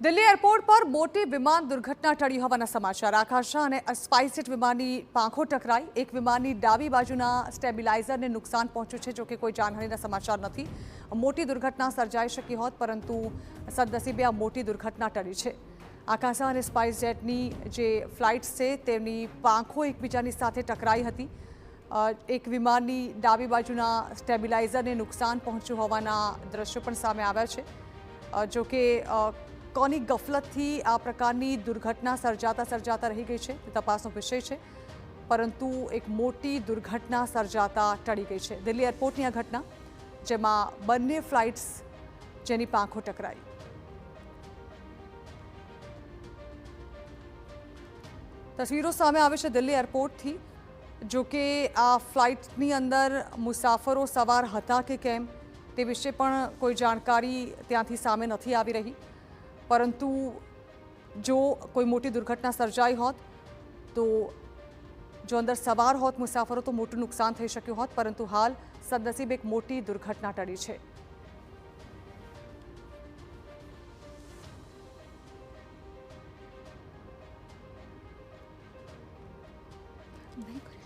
Delhi airport પર મોટી વિમાન દુર્ઘટના ટળી હોવાના સમાચાર આકાશા અને સ્પાઇસજેટ વિમાનની પાંખો ટકરાઈ એક વિમાનની ડાબી બાજુના સ્ટેબિલાઇઝરને નુકસાન પહોંચ્યું છે જોકે કોઈ જાનહાનિના સમાચાર નથી મોટી દુર્ઘટના સર્જાઈ શકી હોત પરંતુ સદનસીબે આ મોટી દુર્ઘટના ટળી છે આકાશા અને સ્પાઇસજેટની જે ફ્લાઇટ્સ છે તેમની પાંખો એકબીજાની સાથે ટકરાઈ હતી એક વિમાનની ડાબી બાજુના સ્ટેબિલાઇઝરને નુકસાન પહોંચ્યું હોવાના દ્રશ્યો પણ સામે આવ્યા છે જોકે કોની ગફલતથી આ પ્રકારની દુર્ઘટના સર્જાતા રહી ગઈ છે તે તપાસનો વિષય છે પરંતુ એક મોટી દુર્ઘટના સર્જાતા ટળી ગઈ છે દિલ્હી એરપોર્ટની આ ઘટના જેમાં બંને ફ્લાઇટ્સ જેની પાંખો ટકરાઈ તસવીરો સામે આવે છે દિલ્હી એરપોર્ટથી જો કે આ ફ્લાઇટની અંદર મુસાફરો સવાર હતા કે કેમ તે વિશે પણ કોઈ જાણકારી ત્યાંથી સામે નથી આવી રહી પરંતુ જો કોઈ મોટી દુર્ઘટના સર્જાઈ હોત તો જો અંદર સવાર હોત મુસાફરો તો મોટું નુકસાન થઈ શક્યું હોત પરંતુ હાલ સદનસીબે એક મોટી દુર્ઘટના ટળી છે नहीं